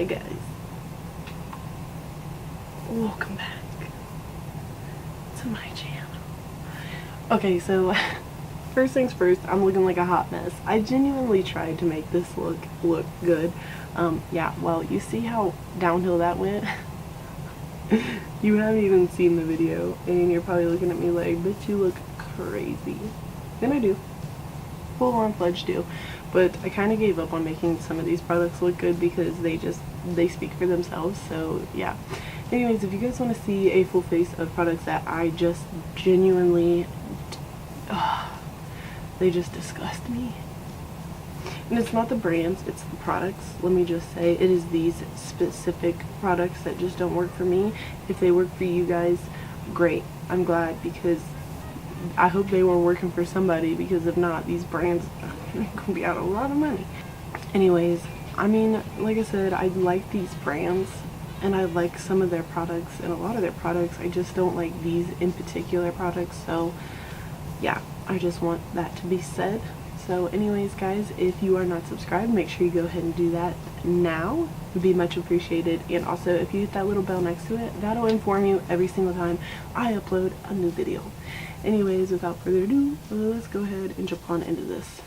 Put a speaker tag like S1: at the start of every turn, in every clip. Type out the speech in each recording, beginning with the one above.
S1: Hi guys, welcome back to my channel. Okay, so first things first, I'm looking like a hot mess. I genuinely tried to make this look good. Yeah, well, you see how downhill that went? You haven't even seen the video and you're probably looking at me like, bitch, you look crazy. And I do. Full on fledged do. But I kind of gave up on making some of these products look good because they speak for themselves. So yeah. Anyways, if you guys want to see a full face of products that I just genuinely they just disgust me. And it's not the brands, it's the products. Let me just say, it is these specific products that just don't work for me. If they work for you guys, great. I'm glad, because I hope they were working for somebody, because if not, these brands are gonna be out a lot of money. Anyways, I mean, like I said, I like these brands and I like some of their products, and a lot of their products. I just don't like these in particular products. So yeah, I just want that to be said. So anyways guys, if you are not subscribed, make sure you go ahead and do that now. It would be much appreciated. And also, if you hit that little bell next to it, that'll inform you every single time I upload a new video. Anyways, without further ado, let's go ahead and jump on into this.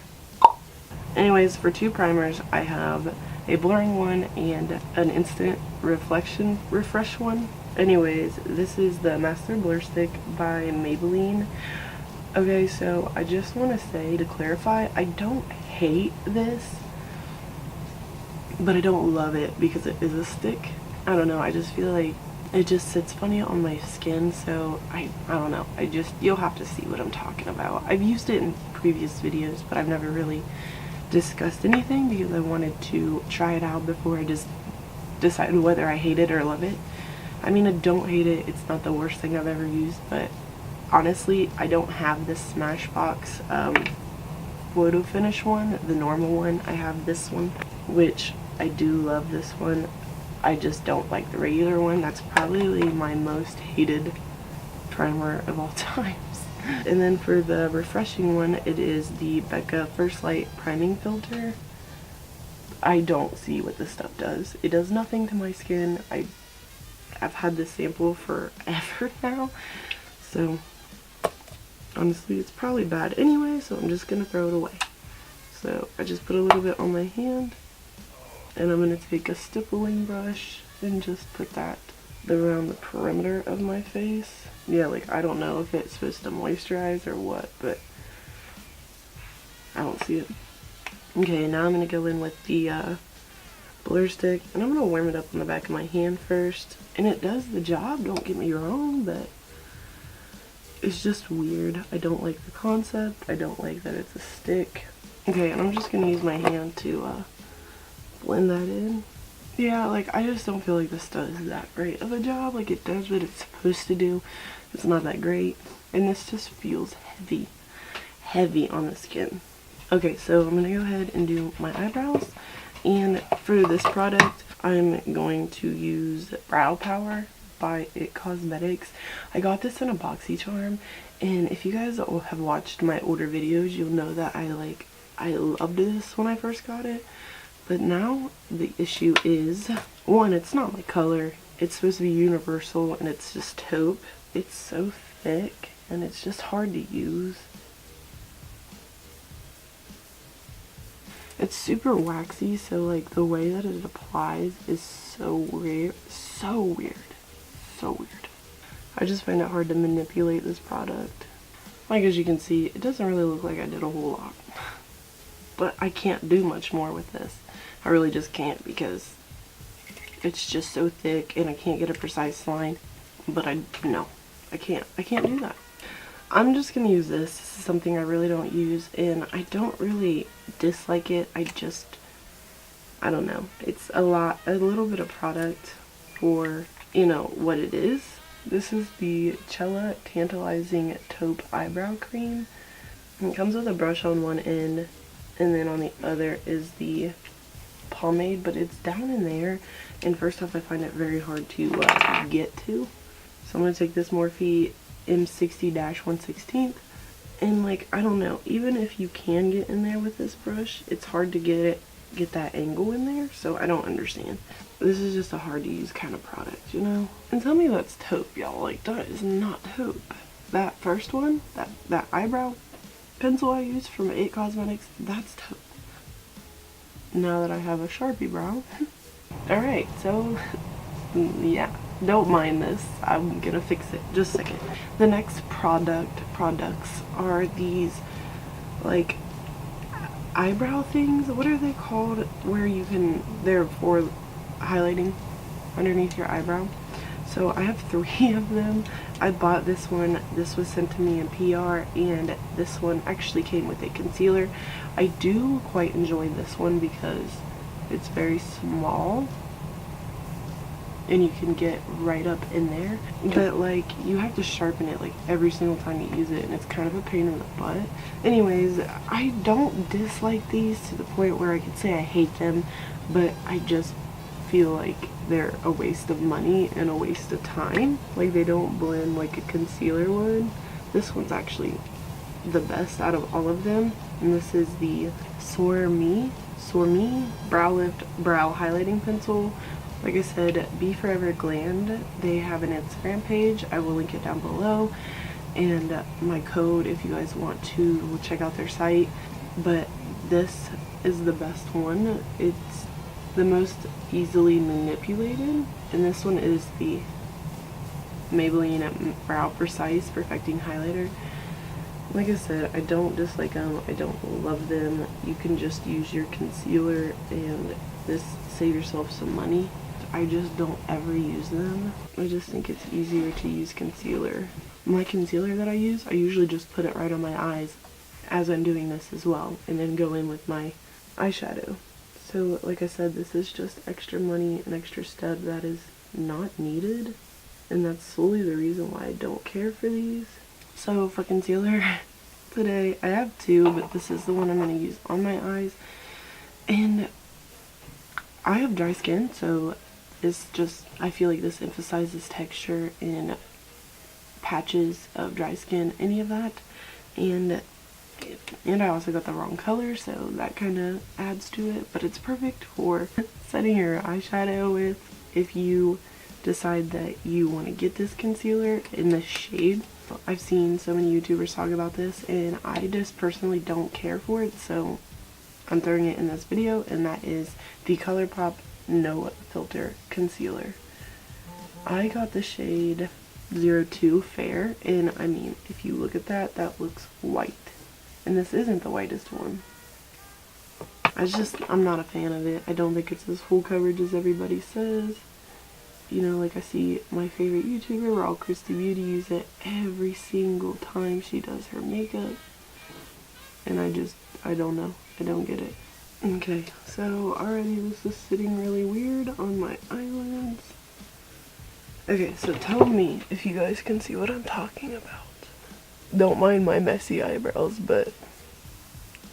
S1: Anyways, for two primers, I have a blurring one and an instant reflection refresh one. Anyways, this is the Master Blur Stick by Maybelline. Okay, so I just want to say, to clarify, I don't hate this, but I don't love it because it is a stick. I don't know, I just feel like it just sits funny on my skin, so I don't know. You'll have to see what I'm talking about. I've used it in previous videos, but I've never really discussed anything because I wanted to try it out before I just decided whether I hate it or love it. I mean, I don't hate it. It's not the worst thing I've ever used, but honestly, I don't have this Smashbox photo finish one, the normal one. I have this one, which I do love this one. I just don't like the regular one. That's probably my most hated primer of all times. And then for the refreshing one, it is the Becca First Light Priming Filter. I don't see what this stuff does. It does nothing to my skin. I've had this sample forever now, so honestly, it's probably bad anyway, so I'm just gonna throw it away. So I just put a little bit on my hand, and I'm gonna take a stippling brush and just put that around the perimeter of my face. Yeah, like, I don't know if it's supposed to moisturize or what, but I don't see it. Okay, now I'm gonna go in with the blur stick, and I'm gonna warm it up on the back of my hand first. And it does the job, don't get me wrong, but it's just weird. I don't like the concept. I don't like that it's a stick. Okay, and I'm just gonna use my hand to blend that in. Yeah, like, I just don't feel like this does that great of a job. Like, it does what it's supposed to do. It's not that great. And this just feels heavy on the skin. Okay, so I'm gonna go ahead and do my eyebrows. And for this product, I'm going to use Brow Power by It Cosmetics. I got this in a BoxyCharm, and if you guys have watched my older videos, you'll know that I loved this when I first got it. But now the issue is, one, it's not my color. It's supposed to be universal, and it's just taupe. It's so thick, and it's just hard to use. It's super waxy, so like the way that it applies is so weird. I just find it hard to manipulate this product. Like, as you can see, it doesn't really look like I did a whole lot. But I can't do much more with this. I really just can't, because it's just so thick and I can't get a precise line. But I can't do that. I'm just gonna use this. This is something I really don't use, and I don't really dislike it. I don't know. It's a little bit of product for, you know, what it is. This is the Cella Tantalizing Taupe Eyebrow Cream. It comes with a brush on one end, and then on the other is the pomade, but it's down in there, and first off, I find it very hard to get to. So I'm going to take this Morphe M60-116, and like, I don't know, even if you can get in there with this brush, it's hard to get it get that angle in there, so I don't understand. This is just a hard to use kind of product, you know? And tell me that's taupe, y'all. Like, that is not taupe. That first one, that eyebrow pencil I used from It Cosmetics, that's taupe. Now that I have a Sharpie brow. Alright, so yeah, don't mind this. I'm gonna fix it. Just a second. The next products are these like eyebrow things. What are they called? Where you can, they're for highlighting underneath your eyebrow. So I have 3 of them. I bought this one. This was sent to me in PR, and this one actually came with a concealer. I do quite enjoy this one because it's very small and you can get right up in there, but like you have to sharpen it like every single time you use it, and it's kind of a pain in the butt. Anyways, I don't dislike these to the point where I could say I hate them, but I just feel like they're a waste of money and a waste of time. Like, they don't blend like a concealer would. This one's actually the best out of all of them, and this is the Soar Me Brow Lift Brow Highlighting Pencil. Like I said, Be Forever Glam. They have an Instagram page. I will link it down below, and my code if you guys want to check out their site. But this is the best one. It's the most easily manipulated, and this one is the Maybelline Brow Precise Perfecting Highlighter. Like I said, I don't dislike them. I don't love them. You can just use your concealer and just save yourself some money. I just don't ever use them. I just think it's easier to use concealer. My concealer that I usually just put it right on my eyes as I'm doing this as well, and then go in with my eyeshadow. So like I said, this is just extra money, an extra step that is not needed, and that's solely the reason why I don't care for these. So for concealer today, I have 2, but this is the one I'm going to use on my eyes. And I have dry skin, so this just, I feel like this emphasizes texture in patches of dry skin, any of that. And I also got the wrong color, so that kind of adds to it. But it's perfect for setting your eyeshadow with if you decide that you want to get this concealer in this shade. I've seen so many YouTubers talk about this, and I just personally don't care for it, so I'm throwing it in this video, and that is the ColourPop No Filter Concealer. I got the shade 02 Fair, and I mean, if you look at that, that looks white, and this isn't the whitest one. I'm not a fan of it. I don't think it's as full coverage as everybody says. You know, like I see my favorite YouTuber, Raw Christy Beauty, use it every single time she does her makeup. And I don't know. I don't get it. Okay, so already this is sitting really weird on my eyelids. Okay, so tell me if you guys can see what I'm talking about. Don't mind my messy eyebrows, but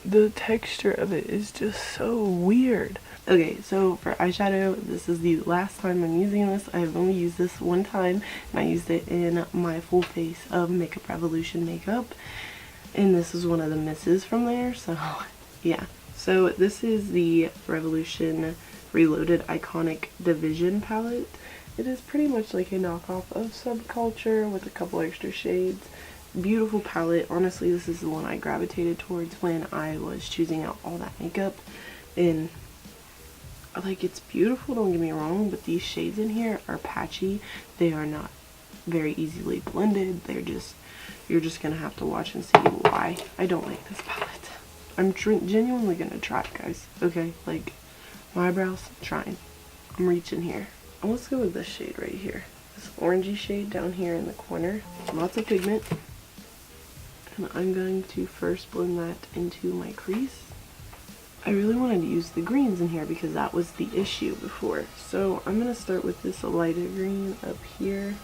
S1: the texture of it is just so weird. Okay, so for eyeshadow, this is the last time I'm using this. I've only used this one time, and I used it in my full face of Makeup Revolution makeup, and this is one of the misses from there, so yeah. So this is the Revolution Reloaded Iconic Division palette. It is pretty much like a knockoff of Subculture with a couple extra shades. Beautiful palette. Honestly, this is the one I gravitated towards when I was choosing out all that makeup, and like, it's beautiful, don't get me wrong, but these shades in here are patchy. They are not very easily blended. You're just gonna have to watch and see why I don't like this palette. I'm genuinely gonna try it, guys. Okay, like, my eyebrows, I'm trying. I'm reaching here. Let's go with this shade right here. This orangey shade down here in the corner. Lots of pigment. And I'm going to first blend that into my crease. I really wanted to use the greens in here because that was the issue before. So I'm going to start with this lighter green up here.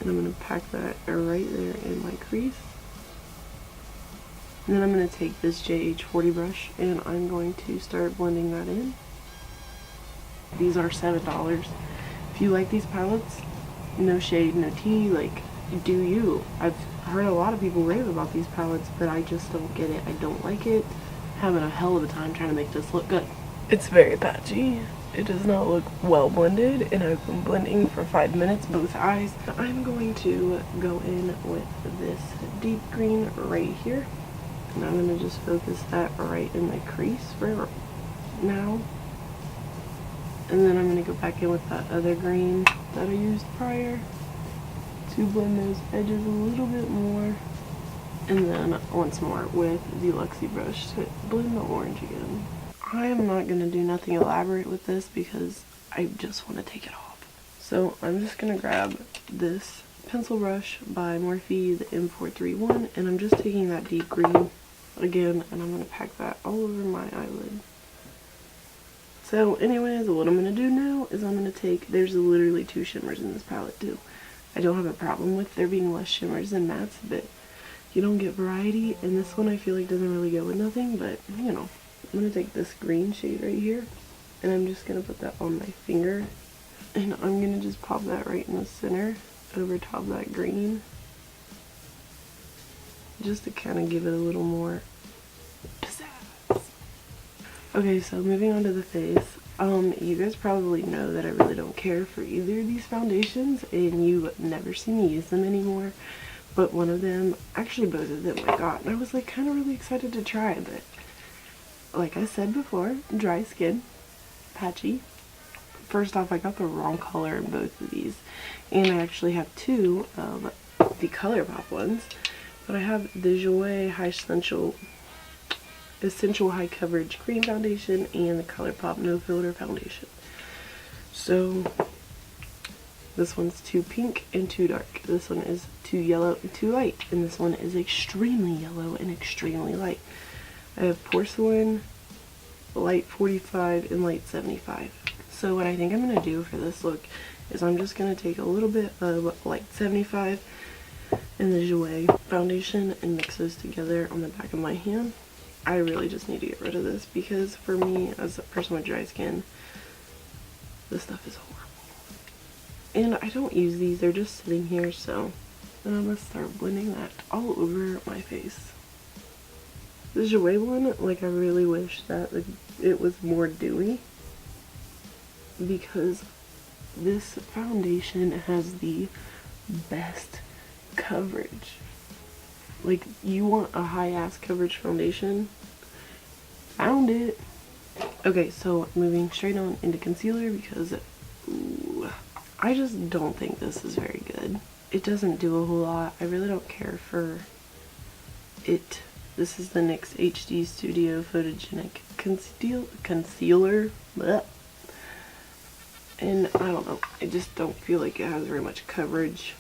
S1: And I'm going to pack that right there in my crease. And then I'm going to take this JH40 brush and I'm going to start blending that in. These are $7. If you like these palettes, no shade, no tea, like, do you. I've heard a lot of people rave about these palettes, but I just don't get it. I don't like it. Having a hell of a time trying to make this look good. It's very patchy. It does not look well blended, and I've been blending for 5 minutes both eyes. I'm going to go in with this deep green right here, and I'm going to just focus that right in the crease for now. And then I'm going to go back in with that other green that I used prior to blend those edges a little bit more. And then once more with the Luxie brush to blend the orange again. I am not going to do nothing elaborate with this because I just want to take it off. So I'm just going to grab this pencil brush by Morphe, the M431, and I'm just taking that deep green again, and I'm going to pack that all over my eyelid. So anyways, what I'm going to do now is I'm going to take, there's literally 2 shimmers in this palette too. I don't have a problem with there being less shimmers than mattes, but you don't get variety, and this one I feel like doesn't really go with nothing, but you know. I'm going to take this green shade right here, and I'm just going to put that on my finger, and I'm going to just pop that right in the center over top of that green, just to kind of give it a little more pizzazz. Okay, so moving on to the face. You guys probably know that I really don't care for either of these foundations, and you never see me use them anymore, but one of them, actually both of them I got, and I was like kind of really excited to try, but like I said before, dry skin, patchy. First off, I got the wrong color in both of these, and I actually have 2 of the ColourPop ones, but I have the Joy Essential High Coverage Cream Foundation and the ColourPop No Filter Foundation. So this one's too pink and too dark. This one is too yellow and too light, and this one is extremely yellow and extremely light. I have Porcelain, Light 45, and Light 75. So what I think I'm going to do for this look is I'm just going to take a little bit of Light 75 and the Jouer foundation and mix those together on the back of my hand. I really just need to get rid of this because for me, as a person with dry skin, this stuff is horrible. And I don't use these, they're just sitting here, so then I'm going to start blending that all over my face. The Jouer one, like, I really wish that it was more dewy, because this foundation has the best coverage. Like, you want a high-ass coverage foundation? Found it! Okay, so moving straight on into concealer because ooh, I just don't think this is very good. It doesn't do a whole lot. I really don't care for it. This is the NYX HD Studio Photogenic Concealer. Blech. And I don't know, I just don't feel like it has very much coverage.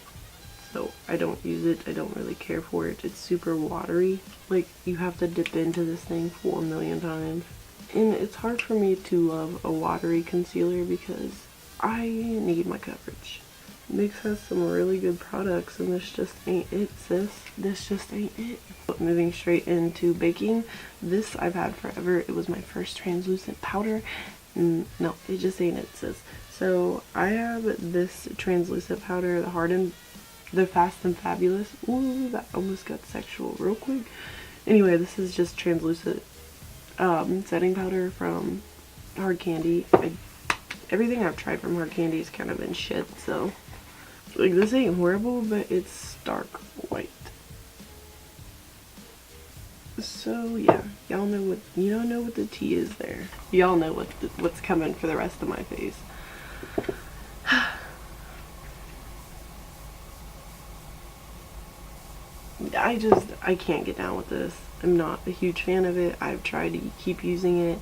S1: So I don't use it. I don't really care for it. It's super watery. Like, you have to dip into this thing 4 million times. And it's hard for me to love a watery concealer because I need my coverage. NYX has some really good products, and this just ain't it, sis. This just ain't it. But moving straight into baking, this I've had forever. It was my first translucent powder. No, it just ain't it, sis. So I have this translucent powder, the Fast and Fabulous. Ooh, that almost got sexual real quick. Anyway, this is just translucent setting powder from Hard Candy. Everything I've tried from Hard Candy has kind of been shit, so like, this ain't horrible, but it's stark white. So yeah, y'all know what the tea is there. Y'all know what's coming for the rest of my face. I can't get down with this. I'm not a huge fan of it. I've tried to keep using it,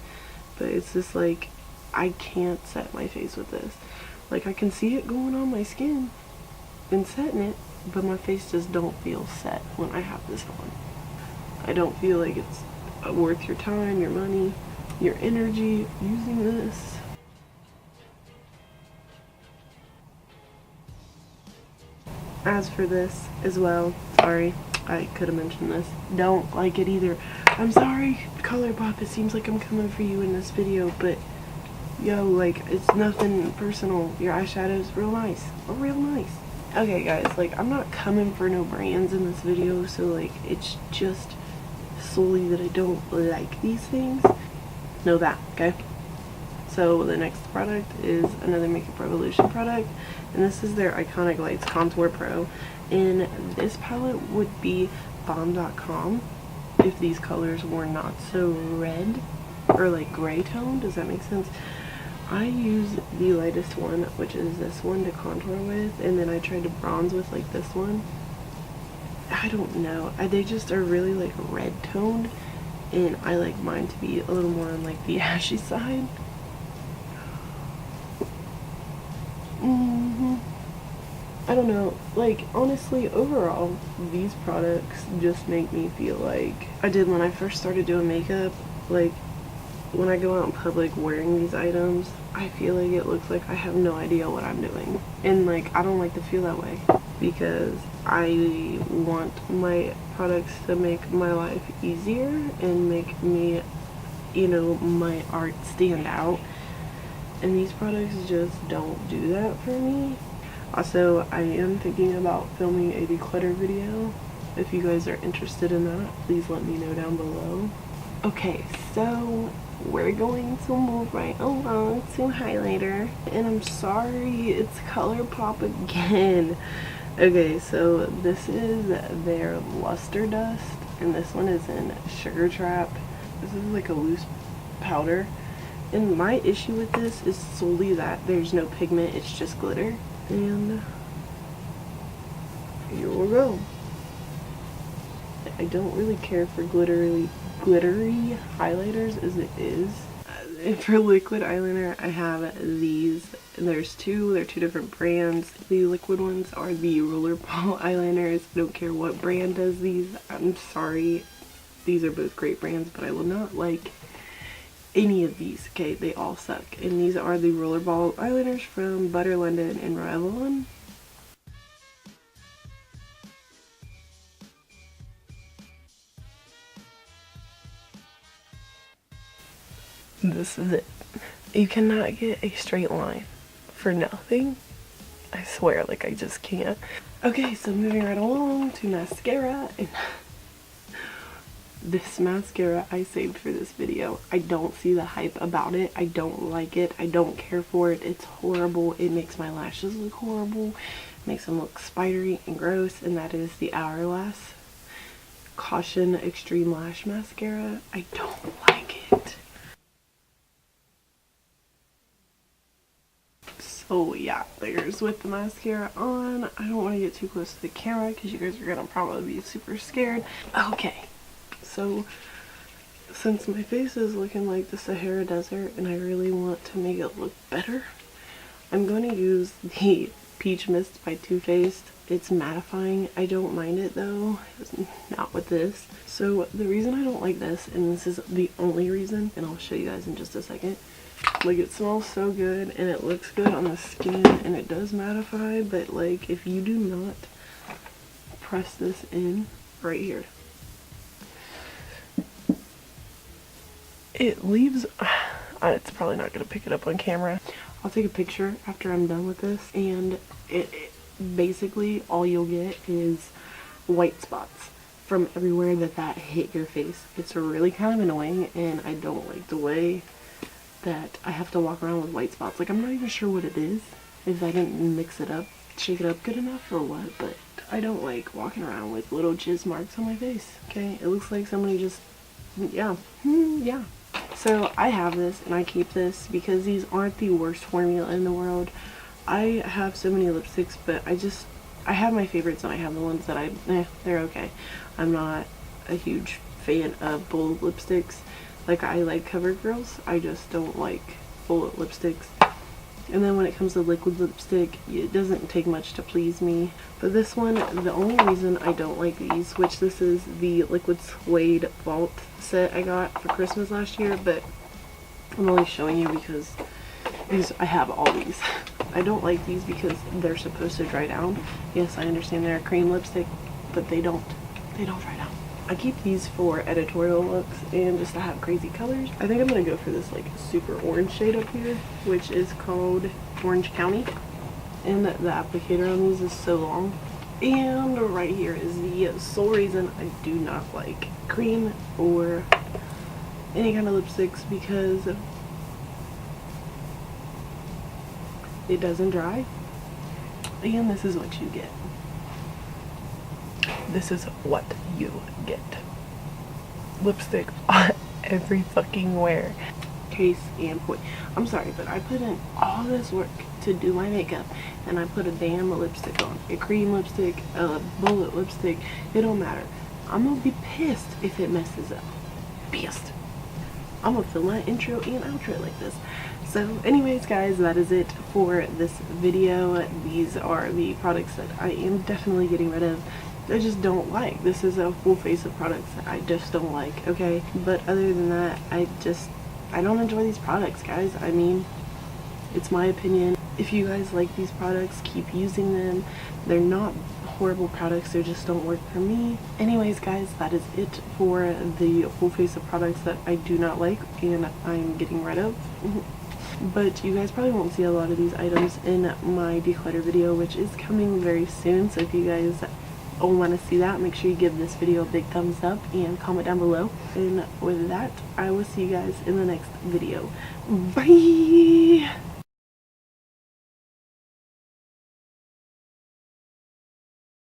S1: but it's just like, I can't set my face with this. Like, I can see it going on my skin and setting it, but my face just don't feel set when I have this on. I don't feel like it's worth your time, your money, your energy using this. As for this as well, sorry, I could have mentioned this. Don't like it either. I'm sorry, ColourPop, it seems like I'm coming for you in this video, but yo, like, it's nothing personal. Your eyeshadow's real nice. Real nice. Okay guys, like I'm not coming for no brands in this video, so like it's just solely that I don't like these things. Know that, okay? So the next product is another Makeup Revolution product, and this is their Iconic Lights Contour Pro, and this palette would be bomb.com if these colors were not so red or like gray tone. Does that make sense? I use the lightest one, which is this one, to contour with, and then I tried to bronze with like this one. I don't know, they just are really like red toned, and I like mine to be a little more on like the ashy side. I don't know, like honestly overall these products just make me feel like I did when I first started doing makeup. Like when I go out in public wearing these items, I feel like it looks like I have no idea what I'm doing, and like I don't like to feel that way, because I want my products to make my life easier and make me, you know, my art stand out, and these products just don't do that for me. Also, I am thinking about filming a declutter video. If you guys are interested in that, please let me know down below. Okay, so we're going to move right along to highlighter, and I'm sorry, it's ColourPop again. Okay, so this is their Luster Dust, and this one is in Sugar Trap. This is like a loose powder, and my issue with this is solely that there's no pigment, it's just glitter. And here we go. I don't really care for glittery highlighters as it is. And for liquid eyeliner, I have these. And there's two. They're two different brands. The liquid ones are the rollerball eyeliners. I don't care what brand does these. I'm sorry. These are both great brands, but I will not like any of these. Okay, they all suck. And these are the rollerball eyeliners from Butter London and Revlon. This is it. You cannot get a straight line for nothing. I swear, like I just can't. Okay, so moving right along to mascara, and this mascara I saved for this video. I don't see the hype about it. I don't like it. I don't care for it. It's horrible. It makes my lashes look horrible. Makes them look spidery and gross, and that is the Hourglass Caution Extreme Lash Mascara. I don't like it. So yeah, there's with the mascara on. I don't want to get too close to the camera because you guys are gonna probably be super scared. Okay, so since my face is looking like the Sahara Desert and I really want to make it look better, I'm going to use the Peach Mist by Too Faced. It's mattifying. I don't mind it though, not with this. So the reason I don't like this, and this is the only reason, and I'll show you guys in just a second. Like, it smells so good and it looks good on the skin and it does mattify, but like if you do not press this in right here, it leaves, it's probably not going to pick it up on camera. I'll take a picture after I'm done with this, and it basically all you'll get is white spots from everywhere that hit your face. It's really kind of annoying, and I don't like the way that I have to walk around with white spots. Like, I'm not even sure what it is, if I didn't mix it up, shake it up good enough or what, but I don't like walking around with little jizz marks on my face, okay? It looks like somebody just, yeah. So I have this and I keep this because these aren't the worst formula in the world. I have so many lipsticks, but I have my favorites and I have the ones that they're okay. I'm not a huge fan of bold lipsticks. Like, I like CoverGirls, I just don't like bullet lipsticks. And then when it comes to liquid lipstick, it doesn't take much to please me. But this one, the only reason I don't like these, which this is the Liquid Suede Vault set I got for Christmas last year, but I'm only showing you because I have all these. I don't like these because they're supposed to dry down. Yes, I understand they're a cream lipstick, but they don't dry down. I keep these for editorial looks and just to have crazy colors. I think I'm gonna go for this like super orange shade up here, which is called Orange County. and the applicator on these is so long. And right here is the sole reason I do not like cream or any kind of lipsticks, because it doesn't dry. And this is what you get. This is what you get. Lipstick on every fucking wear. Case in point. I'm sorry, but I put in all this work to do my makeup, and I put a damn lipstick on. A cream lipstick, a bullet lipstick, it don't matter. I'm gonna be pissed if it messes up. Pissed. I'm gonna film my intro and outro like this. So anyways guys, that is it for this video. These are the products that I am definitely getting rid of. I just don't like. This is a full face of products that I just don't like, okay? But other than that, I don't enjoy these products, guys. I mean, it's my opinion. If you guys like these products, keep using them. They're not horrible products, they just don't work for me. Anyways guys, that is it for the full face of products that I do not like and I'm getting rid of. But you guys probably won't see a lot of these items in my declutter video, which is coming very soon. So if you guys want to see that, make sure you give this video a big thumbs up and comment down below. And with that, I will see you guys in the next video. Bye!